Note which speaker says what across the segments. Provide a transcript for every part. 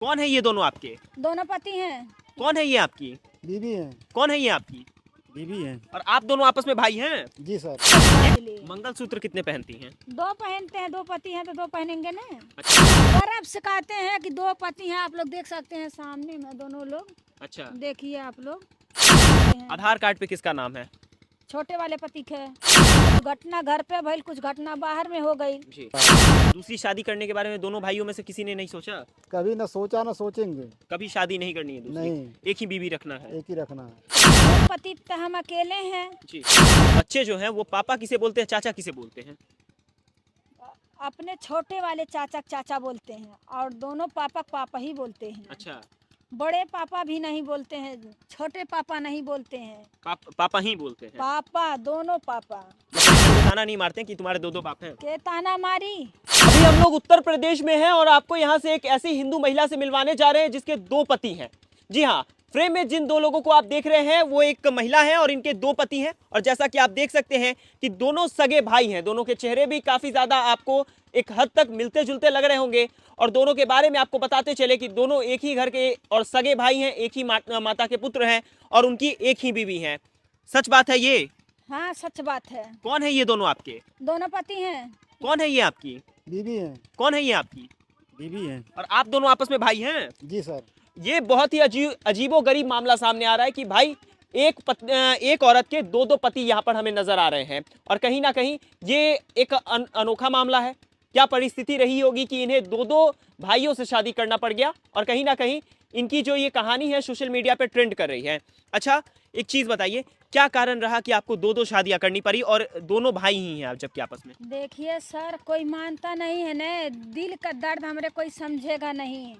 Speaker 1: कौन है ये दोनों आपके?
Speaker 2: दोनों पति हैं।
Speaker 1: कौन है ये आपकी
Speaker 3: बीवी है।
Speaker 1: कौन है ये आपकी?
Speaker 3: बीवी है।
Speaker 1: और आप दोनों आपस में भाई हैं?
Speaker 3: जी सर।
Speaker 1: मंगलसूत्र कितने पहनती हैं?
Speaker 2: दो पहनते हैं, दो पति हैं तो दो पहनेंगे ना।
Speaker 1: अच्छा।
Speaker 2: गर्व से कहते हैं कि दो पति हैं। आप लोग देख सकते हैं सामने में दोनों लोग।
Speaker 1: अच्छा,
Speaker 2: देखिए आप लोग।
Speaker 1: आधार कार्ड पे किसका नाम है?
Speaker 2: छोटे वाले पति के। कुछ घटना घर पे भइल, कुछ घटना बाहर में हो गई।
Speaker 1: जी। दूसरी शादी करने के बारे में दोनों भाइयों में से किसी ने नहीं सोचा?
Speaker 3: कभी न सोचा न सोचेंगे।
Speaker 1: कभी शादी नहीं करनी है दूसरी?
Speaker 3: नहीं।
Speaker 1: एक ही बीवी रखना है?
Speaker 3: एक ही रखना है।
Speaker 2: दो पति तो हम अकेले हैं।
Speaker 1: जी। बच्चे जो हैं वो पापा किसे बोलते हैं, चाचा किसे बोलते हैं?
Speaker 2: अपने छोटे वाले चाचा चाचा बोलते हैं और दोनों पापा पापा ही बोलते हैं।
Speaker 1: अच्छा,
Speaker 2: बड़े पापा भी नहीं बोलते हैं, छोटे पापा नहीं बोलते हैं।
Speaker 1: पापा ही बोलते हैं।
Speaker 2: पापा, दोनों पापा।
Speaker 1: मतलब ताना नहीं मारते कि तुम्हारे दो दो बाप हैं?
Speaker 2: के ताना मारी।
Speaker 1: अभी हम लोग उत्तर प्रदेश में हैं और आपको यहाँ से एक ऐसी हिंदू महिला से मिलवाने जा रहे हैं जिसके दो पति हैं। जी हाँ, फ्रेम में जिन दो लोगों को आप देख रहे हैं वो एक महिला है और इनके दो पति हैं। और जैसा कि आप देख सकते हैं कि दोनों सगे भाई हैं। दोनों के चेहरे भी काफी ज्यादा आपको एक हद तक मिलते जुलते लग रहे होंगे। और दोनों के बारे में आपको बताते चले कि दोनों एक ही घर के और सगे भाई हैं, एक ही माता के पुत्र हैं और उनकी एक ही बीवी है। सच बात है ये?
Speaker 2: हाँ, सच बात है।
Speaker 1: कौन है ये दोनों आपके?
Speaker 2: दोनों पति हैं।
Speaker 1: कौन है ये आपकी?
Speaker 3: बीवी है।
Speaker 1: कौन है ये आपकी?
Speaker 3: बीवी है।
Speaker 1: और आप दोनों आपस में भाई हैं?
Speaker 3: जी सर।
Speaker 1: ये बहुत ही अजीबो गरीब मामला सामने आ रहा है कि भाई एक औरत के दो दो पति यहाँ पर हमें नजर आ रहे हैं। और कहीं ना कहीं ये एक अनोखा मामला है। क्या परिस्थिति रही होगी कि इन्हें दो दो भाइयों से शादी करना पड़ गया और कहीं ना कहीं इनकी जो ये कहानी है सोशल मीडिया पे ट्रेंड कर रही है। अच्छा, एक चीज बताइए, क्या कारण रहा कि आपको दो दो शादियां करनी पड़ी और दोनों भाई ही हैं आप जबकि आपस में?
Speaker 2: देखिए सर, कोई मानता नहीं है ना, दिल का दर्द हमरे कोई समझेगा नहीं।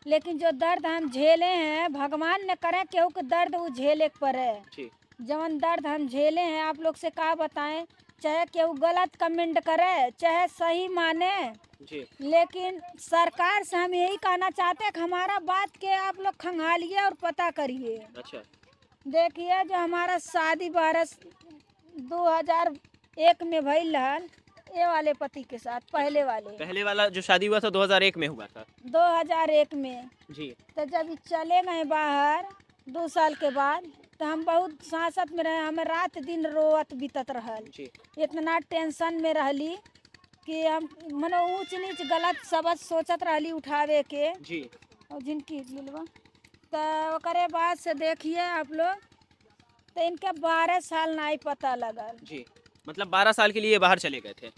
Speaker 2: लेकिन जो दर्द हम झेले हैं, भगवान ने करे केहू के दर्द वो झेले के पड़े। जवन दर्द हम झेले हैं, आप लोग से क्या बताएं। चाहे केहू गलत कमेंट करे, चाहे सही माने, लेकिन सरकार से हम यही कहना चाहते हैं कि हमारा बात के आप लोग खंगालिए और पता करिए।
Speaker 1: अच्छा।
Speaker 2: देखिए, जो हमारा शादी 2001 में भइल रहल, ये वाले पति के साथ, पहले
Speaker 1: वाला जो शादी हुआ था 2001 में हुआ था?
Speaker 2: 2001 में
Speaker 1: जी।
Speaker 2: तो जब चले गए बाहर 2 साल के बाद, तो हम बहुत सांसत में रहे। हमें रात दिन रोवत बीतत रहल। इतना टेंशन में रहली कि हम मनो ऊंच नीच गलत शब्द सोचत रहली उठावे के।
Speaker 1: जी।
Speaker 2: और जिनकी मिलवा तो ओकरे बाद से देखिए आप लोग, तो इनके 12 साल नहीं पता लगल।
Speaker 1: जी। मतलब 12 साल के लिए बाहर चले गए थे?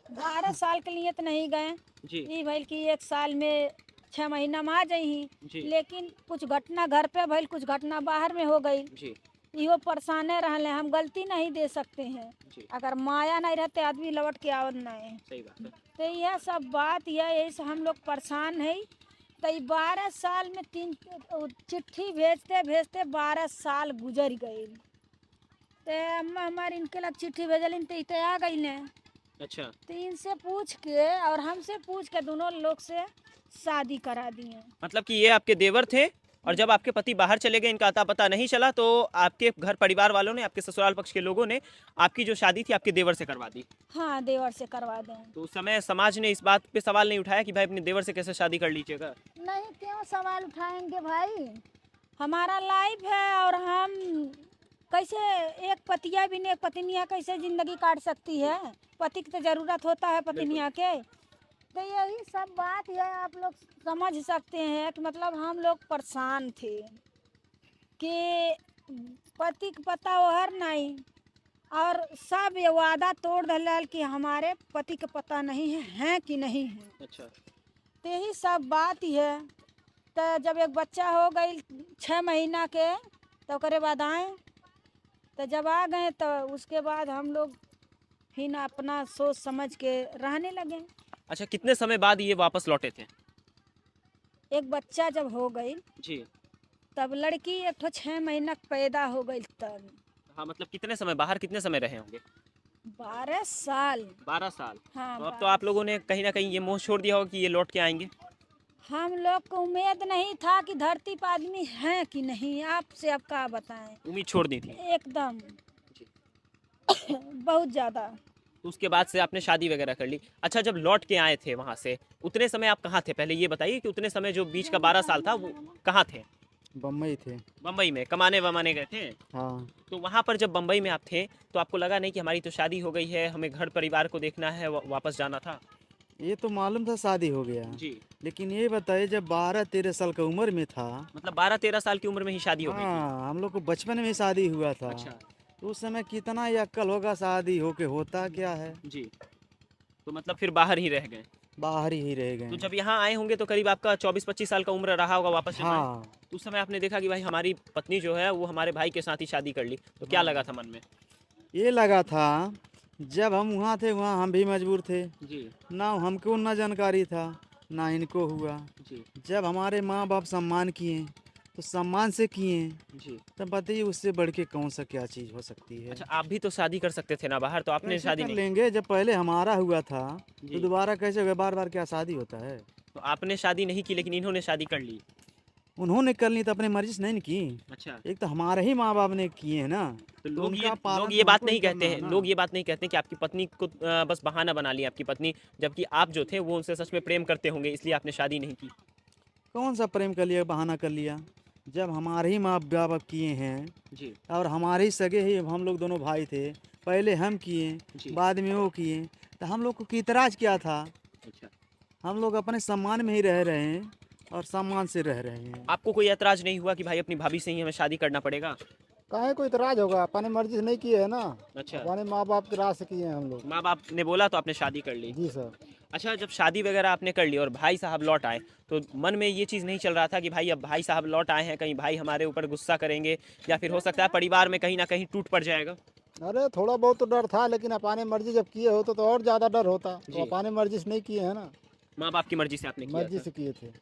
Speaker 2: 12 साल के लिए तो नहीं गए
Speaker 1: जी।
Speaker 2: ये भइल कि 1 साल में 6 महीना में आ जाही। लेकिन कुछ घटना घर पे भइल, कुछ घटना बाहर में हो गई।
Speaker 1: जी।
Speaker 2: इहो परेशाने रहले। हम गलती नहीं दे सकते हैं। अगर माया नहीं रहते आदमी लौट के आवत नहीं।
Speaker 1: सही बात है।
Speaker 2: तो यह सब बात यही से हम लोग परेशान है। तो 12 साल में 3 चिट्ठी भेजते भेजते 12 साल गुजर गए। तो हमारे इनके लग चिट्ठी भेजलिन तो इतने आ गई ने।
Speaker 1: अच्छा।
Speaker 2: तो इनसे पूछ के और हमसे पूछ के दोनों लोग से शादी करा दिए।
Speaker 1: मतलब कि ये आपके देवर थे और जब आपके पति बाहर चले गए, इनका अता पता नहीं चला, तो आपके घर परिवार वालों ने, आपके ससुराल पक्ष के लोगों ने आपकी जो शादी थी आपके देवर से करवा दी?
Speaker 2: हाँ, देवर से करवा दें।
Speaker 1: तो उस समय समाज ने इस बात पे सवाल नहीं उठाया कि भाई अपने देवर से कैसे शादी कर लीजिएगा?
Speaker 2: नहीं, क्यों सवाल उठाएंगे भाई। हमारा लाइफ है और हम कैसे एक पतिया भी नहीं, एक पत्नियाँ कैसे जिंदगी काट सकती है। पति की तो जरूरत होता है पत्नियाँ के। तो यही सब बात है, आप लोग समझ सकते हैं कि मतलब हम लोग परेशान थे कि पति का पता ओहर नहीं और सब ये वादा तोड़ दल कि हमारे पति का पता नहीं है कि नहीं है।
Speaker 1: अच्छा।
Speaker 2: तो यही सब बात ही है। तो जब एक बच्चा हो गई 6 महीना के, तो उसके बाद आए। तो जब आ गए तो उसके बाद हम लोग फिर अपना सोच समझ के रहने लगे।
Speaker 1: अच्छा, कितने समय बाद ये वापस लौटे थे?
Speaker 2: एक बच्चा जब हो गई
Speaker 1: जी।
Speaker 4: तब लड़की एक ठो 6 महीना पैदा हो गई तब।
Speaker 1: हाँ, मतलब कितने समय बाहर कितने समय रहे होंगे?
Speaker 4: 12 साल।
Speaker 1: 12 साल।
Speaker 4: हाँ,
Speaker 1: तो अब तो आप लोगों ने कहीं ना कहीं ये मोह छोड़ दिया होगा कि ये लौट के आएंगे?
Speaker 4: हम लोग को उम्मीद नहीं था कि धरती पर आदमी है कि नहीं। आपसे अब क्या बताएं।
Speaker 1: उम्मीद छोड़ दी थी?
Speaker 4: एकदम बहुत ज़्यादा।
Speaker 1: तो उसके बाद से आपने शादी वगैरह कर ली। अच्छा, जब लौट के आए थे वहाँ से, उतने समय आप कहाँ थे? पहले ये बताइए कि उतने समय जो बीच का 12 साल था वो कहाँ थे?
Speaker 3: बम्बई थे।
Speaker 1: बम्बई में कमाने वमाने गए थे?
Speaker 3: हाँ।
Speaker 1: तो वहाँ पर जब बम्बई में आप थे तो आपको लगा नहीं कि हमारी तो शादी हो गई है, हमें घर परिवार को देखना है, वापस जाना था?
Speaker 3: ये तो मालूम था शादी हो गया,
Speaker 1: जी।
Speaker 3: लेकिन ये बताइए जब 12-13 साल का उम्र में था।
Speaker 1: मतलब 12-13 साल की उम्र में ही शादी हो गई थी?
Speaker 3: हाँ, हम लोग को बचपन में शादी हुआ था।
Speaker 1: अच्छा।
Speaker 3: तो उस समय कितना ही अक्ल होगा, शादी होके होता क्या है,
Speaker 1: जी। तो मतलब फिर बाहर ही रह गए।
Speaker 3: बाहर ही रह
Speaker 1: तो
Speaker 3: गए।
Speaker 1: जब यहाँ आए होंगे तो करीब आपका 24-25 साल का उम्र रहा होगा वापस जब आए?
Speaker 3: हाँ।
Speaker 1: तो उस समय आपने देखा कि भाई हमारी पत्नी जो है वो हमारे भाई के साथ ही शादी कर ली, तो क्या लगा था मन में?
Speaker 3: ये लगा था जब हम वहाँ थे, वहाँ हम भी मजबूर थे
Speaker 1: जी।
Speaker 3: ना, हमको ना जानकारी था ना इनको हुआ।
Speaker 1: जी।
Speaker 3: जब हमारे माँ बाप सम्मान किए तो सम्मान से किए,
Speaker 1: जी।
Speaker 3: तब बताइए उससे बढ़ के कौन सा क्या चीज़ हो सकती है।
Speaker 1: अच्छा, आप भी तो शादी कर सकते थे ना बाहर, तो आपने
Speaker 3: कैसे
Speaker 1: शादी
Speaker 3: कर
Speaker 1: नहीं?
Speaker 3: लेंगे, जब पहले हमारा हुआ था
Speaker 1: जी।
Speaker 3: तो दोबारा कैसे होगा, बार बार क्या शादी होता है।
Speaker 1: तो आपने शादी नहीं की लेकिन इन्होंने शादी कर ली?
Speaker 3: उन्होंने कर ली तो अपने मर्जी से नहीं न की।
Speaker 1: अच्छा।
Speaker 3: एक तो हमारे ही माँ बाप ने किए हैं ना,
Speaker 1: तो
Speaker 3: तो
Speaker 1: लोग
Speaker 3: उनका
Speaker 1: ये
Speaker 3: पालन
Speaker 1: बात
Speaker 3: हमको ही
Speaker 1: नहीं कहते
Speaker 3: करना है
Speaker 1: हैं,
Speaker 3: ना।
Speaker 1: लोग ये बात नहीं कहते कि आपकी पत्नी को बस बहाना बना लिया आपकी पत्नी, जबकि आप जो थे वो उनसे सच में प्रेम करते होंगे, इसलिए आपने शादी नहीं की।
Speaker 3: कौन सा प्रेम कर लिया, बहाना कर लिया, जब हमारे ही माँ बाप किए हैं
Speaker 1: जी।
Speaker 3: और हमारे ही सगे ही हम लोग दोनों भाई थे, पहले हम किए
Speaker 1: जी।
Speaker 3: बाद में वो किए, तो हम लोग को कितराज क्या था।
Speaker 1: अच्छा।
Speaker 3: हम लोग अपने सम्मान में ही रह रहे हैं और सम्मान से रह रहे हैं।
Speaker 1: आपको कोई ऐतराज नहीं हुआ कि भाई अपनी भाभी से ही हमें शादी करना पड़ेगा?
Speaker 3: काहे कोई इतराज होगा, अपने मर्जी से नहीं किए है ना,
Speaker 1: अच्छा।
Speaker 3: अपने माँ बाप की राह से किए हैं हम लोग।
Speaker 1: माँ बाप ने बोला तो आपने शादी कर ली?
Speaker 3: जी सर।
Speaker 1: अच्छा, जब शादी वगैरह आपने कर ली और भाई साहब लौट आए, तो मन में ये चीज़ नहीं चल रहा था कि भाई अब भाई साहब लौट आए हैं, कहीं भाई हमारे ऊपर गुस्सा करेंगे या फिर हो सकता है परिवार में कहीं ना कहीं टूट पड़ जाएगा?
Speaker 3: अरे थोड़ा बहुत तो डर था, लेकिन अपने मर्जी जब किए होते तो और ज़्यादा डर होता,
Speaker 1: जी।
Speaker 3: तो अपने मर्जी से नहीं किए हैं ना,
Speaker 1: माँ बाप की मर्जी से आपने किया
Speaker 3: मर्जी
Speaker 1: था?
Speaker 3: से किए थे।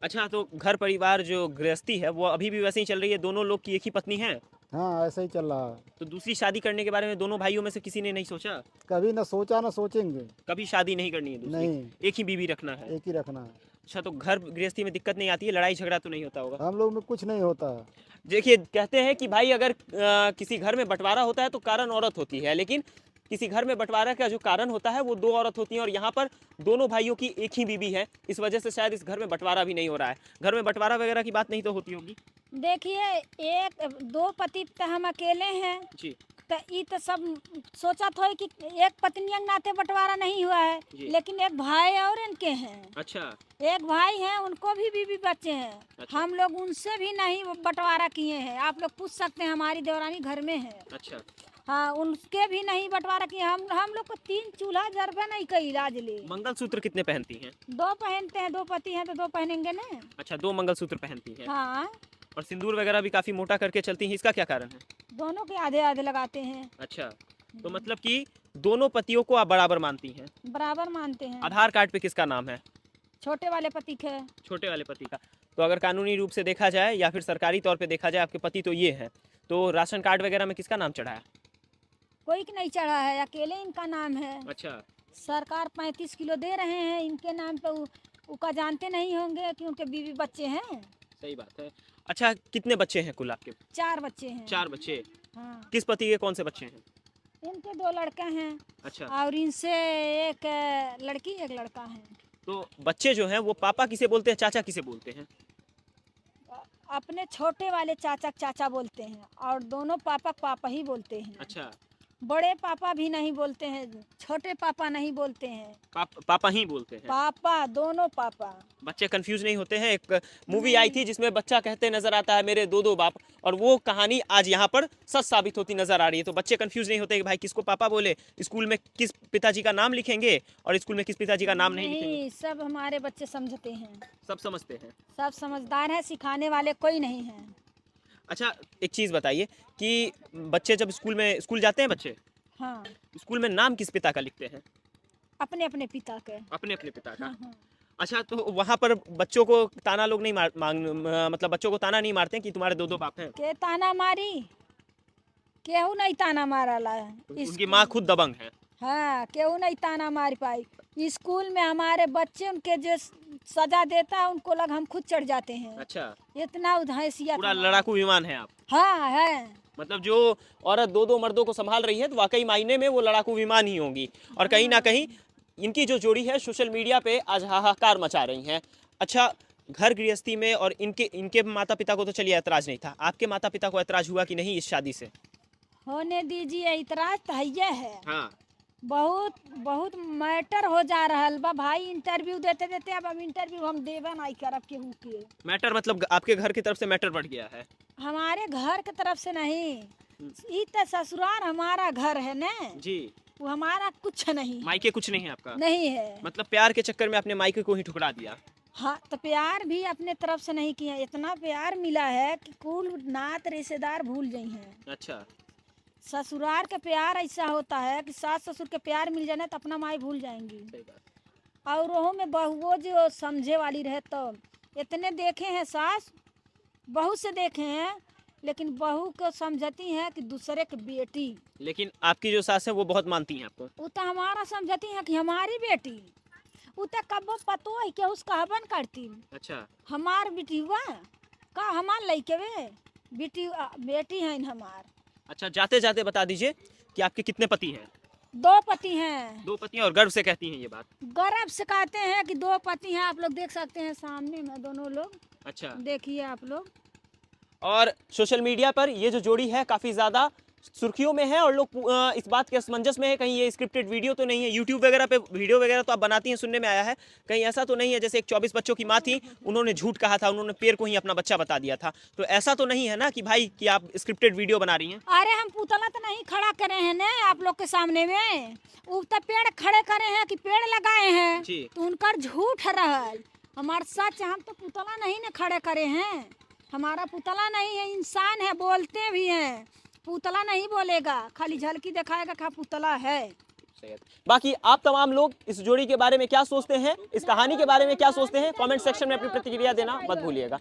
Speaker 1: अच्छा, तो घर परिवार जो गृहस्थी है वो अभी भी वैसे ही चल रही है? दोनों लोग की एक ही पत्नी है?
Speaker 3: हाँ, ऐसा ही चल रहा है।
Speaker 1: तो दूसरी शादी करने के बारे में दोनों भाइयों में से किसी ने नहीं सोचा?
Speaker 3: कभी ना सोचा ना सोचेंगे।
Speaker 1: कभी शादी नहीं करनी है दूसरी?
Speaker 3: नहीं,
Speaker 1: एक ही बीवी रखना है?
Speaker 3: एक ही रखना है।
Speaker 1: अच्छा, तो घर गृहस्थी में दिक्कत नहीं आती है, लड़ाई झगड़ा तो नहीं होता होगा?
Speaker 3: हम लोग में कुछ नहीं होता है।
Speaker 1: देखिए, कहते हैं कि भाई अगर किसी घर में बंटवारा होता है तो कारण औरत होती है, लेकिन किसी घर में बंटवारा का जो कारण होता है वो दो औरत होती हैं, और यहाँ पर दोनों भाइयों की एक ही बीवी है, इस वजह से शायद इस घर में बंटवारा भी नहीं हो रहा है। घर में बंटवारा वगैरह की बात नहीं तो होती होगी?
Speaker 2: देखिए, एक दो पति तो हम अकेले हैं,
Speaker 1: जी।
Speaker 2: तो ये तो सब सोचा था कि एक पत्नी के नाते बंटवारा नहीं हुआ है,
Speaker 1: जी।
Speaker 2: लेकिन एक भाई और इनके हैं,
Speaker 1: अच्छा।
Speaker 2: एक भाई हैं, उनको भी बीवी बच्चे हैं।
Speaker 1: अच्छा।
Speaker 2: हम लोग उनसे भी नहीं बंटवारा किए हैं, आप लोग पूछ सकते हैं, हमारी देवरानी घर में है।
Speaker 1: अच्छा।
Speaker 2: हाँ, उनके भी नहीं बंटवारा किए। हम लोग को 3 चूल्हा जरबे नहीं कई इलाज ले।
Speaker 1: मंगलसूत्र कितने पहनती हैं?
Speaker 2: 2 पहनते हैं, 2 पति हैं तो 2 पहनेंगे ना।
Speaker 1: अच्छा, 2 मंगलसूत्र पहनती हैं।
Speaker 2: हाँ,
Speaker 1: और सिंदूर वगैरह भी काफी मोटा करके चलती हैं, इसका क्या कारण है?
Speaker 2: दोनों के आधे आधे लगाते हैं।
Speaker 1: अच्छा, तो मतलब कि दोनों पतियों को आप बराबर मानती हैं?
Speaker 2: बराबर मानते हैं।
Speaker 1: आधार कार्ड पे किसका नाम है?
Speaker 2: छोटे वाले पति के।
Speaker 1: छोटे वाले पति का। तो अगर कानूनी रूप से देखा जाए या फिर सरकारी तौर पे देखा जाए, आपके पति तो ये हैं, तो राशन कार्ड वगैरह में किसका नाम चढ़ा है?
Speaker 2: कोई की नहीं चढ़ा है, अकेले इनका नाम है।
Speaker 1: अच्छा।
Speaker 2: सरकार 35 किलो दे रहे हैं इनके नाम पे। उका जानते नहीं होंगे कि उनके बीवी बच्चे हैं।
Speaker 1: सही बात है। अच्छा, कितने बच्चे हैं कुल आपके?
Speaker 2: 4 बच्चे हैं।
Speaker 1: 4 बच्चे।
Speaker 2: हाँ,
Speaker 1: किस पति के कौन से बच्चे हैं?
Speaker 2: इनके 2 लड़के हैं
Speaker 1: अच्छा।
Speaker 2: और इनसे एक लड़की एक लड़का है।
Speaker 1: तो बच्चे जो हैं वो पापा किसे बोलते हैं, चाचा किसे बोलते हैं?
Speaker 2: अपने छोटे वाले चाचा चाचा बोलते हैं और दोनों पापा पापा ही बोलते हैं।
Speaker 1: अच्छा।
Speaker 2: बड़े पापा भी नहीं बोलते हैं, छोटे पापा नहीं बोलते हैं,
Speaker 1: पापा ही बोलते हैं।
Speaker 2: पापा, दोनों पापा।
Speaker 1: बच्चे कंफ्यूज नहीं होते हैं? एक मूवी आई थी जिसमें बच्चा कहते नजर आता है मेरे 2-2 बाप, और वो कहानी आज यहाँ पर सच साबित होती नजर आ रही है। तो बच्चे कंफ्यूज नहीं होते कि भाई किसको पापा बोले, स्कूल में किस पिताजी का नाम लिखेंगे और स्कूल में किस पिताजी का नाम नहीं लिखेंगे?
Speaker 2: नहीं, सब हमारे बच्चे समझते हैं,
Speaker 1: सब समझते हैं।
Speaker 2: सब समझदार हैं, सिखाने वाले कोई नहीं है।
Speaker 1: अच्छा, एक चीज़ बताइए कि बच्चे जब स्कूल जाते हैं बच्चे,
Speaker 2: हाँ,
Speaker 1: स्कूल में नाम किस पिता का लिखते हैं?
Speaker 2: अपने अपने पिता के।
Speaker 1: अपने अपने पिता का।
Speaker 2: हाँ, हाँ।
Speaker 1: अच्छा, तो वहाँ पर बच्चों को ताना लोग नहीं मतलब बच्चों को ताना नहीं मारते हैं कि तुम्हारे 2-2 बाप हैं?
Speaker 2: के ताना मारी? केहू नहीं ताना मारला है।
Speaker 1: उनकी माँ खुद दबंग है।
Speaker 2: हाँ, केहू नहीं ताना मार पाई। स्कूल में हमारे बच्चे उनके जो सजा देता है उनको लग हम खुद चढ़ जाते हैं।
Speaker 1: अच्छा,
Speaker 2: इतना हैसियत
Speaker 1: पूरा
Speaker 2: हमारा।
Speaker 1: लड़ाकू विमान है आप।
Speaker 2: हाँ है,
Speaker 1: मतलब जो औरत दो दो मर्दों को संभाल रही है तो वाकई मायने में वो लड़ाकू विमान ही होंगी। और कहीं ना कहीं इनकी जो जोड़ी है सोशल मीडिया पे आज हाहाकार मचा रही हैं। अच्छा, घर गृहस्थी में और इनके माता पिता को तो चलिए ऐतराज नहीं था, आपके माता पिता को ऐतराज हुआ कि नहीं इस शादी से?
Speaker 2: होने दीजिए, इतराज तो है।
Speaker 1: हाँ,
Speaker 2: बहुत बहुत मैटर हो जा रहा बा भाई। इंटरव्यू देते देते अब इंटरव्यू हम देवे नहीं करब केहू के।
Speaker 1: मैटर मतलब आपके घर की तरफ से मैटर बढ़ गया है?
Speaker 2: हमारे घर के तरफ से नहीं, ई तो ससुराल हमारा घर है ना
Speaker 1: जी।
Speaker 2: वो हमारा कुछ नहीं,
Speaker 1: मायके कुछ नहीं है आपका?
Speaker 2: नहीं है।
Speaker 1: मतलब प्यार के चक्कर में आपने मायके को ही ठुकरा दिया?
Speaker 2: हाँ, तो प्यार भी अपने तरफ से नहीं किया। इतना प्यार मिला है कि कुल नात रिश्तेदार भूल गई हैं।
Speaker 1: अच्छा।
Speaker 2: ससुराल का प्यार ऐसा होता है कि सास ससुर के प्यार मिल जाए तो अपना माई भूल जाएंगी।
Speaker 1: सही बात।
Speaker 2: और वह में बहुओं जो समझे वाली रहे तो इतने देखे हैं, सास बहू से देखे हैं, लेकिन बहू को समझती हैं कि दूसरे की बेटी।
Speaker 1: लेकिन आपकी जो सास है वो बहुत मानती हैं आपको?
Speaker 2: वो तो हमारा समझती हैं कि हमारी बेटी। वो तो कब पतो है कि उसका हवन करती।
Speaker 1: अच्छा।
Speaker 2: हमार बेटी हुआ का हमार लइके वे बेटी हैं हमार।
Speaker 1: अच्छा, जाते जाते बता दीजिए कि आपके कितने पति हैं?
Speaker 2: 2 पति हैं।
Speaker 1: 2 पति हैं और गर्व से कहती हैं ये बात?
Speaker 2: गर्व से कहते हैं कि 2 पति हैं। आप लोग देख सकते हैं सामने में दोनों लोग,
Speaker 1: अच्छा।
Speaker 2: देखिए आप लोग।
Speaker 1: और सोशल मीडिया पर ये जो जोड़ी है काफ़ी ज़्यादा सुर्खियों में है और लोग इस बात के असमंजस में है कहीं ये स्क्रिप्टेड वीडियो तो नहीं है। यूट्यूब वगैरह पे वीडियो वगैरह तो आप बनाती हैं, सुनने में आया है, कहीं ऐसा तो नहीं है जैसे एक 24 बच्चों की माँ थी, उन्होंने झूठ कहा था, उन्होंने पेड़ को ही अपना बच्चा बता दिया था, तो ऐसा तो नहीं है ना कि भाई कि आप स्क्रिप्टेड वीडियो बना रही हैं?
Speaker 2: अरे हम पुतला तो नहीं खड़ा करे हैं ना आप लोग के सामने में। वो तो पेड़ खड़े करे हैं कि पेड़ लगाए हैं
Speaker 1: जी।
Speaker 2: तो उनका झूठ रहल। हमार सच, हम तो पुतला नहीं ना खड़े करे हैं। हमारा पुतला नहीं है, इंसान है, बोलते भी हैं। पुतला नहीं बोलेगा, खाली झलकी दिखाएगा कि पुतला है।
Speaker 1: बाकी आप तमाम लोग इस जोड़ी के बारे में क्या सोचते हैं, इस कहानी के बारे में क्या सोचते हैं, कमेंट सेक्शन में अपनी प्रतिक्रिया देना मत भूलिएगा।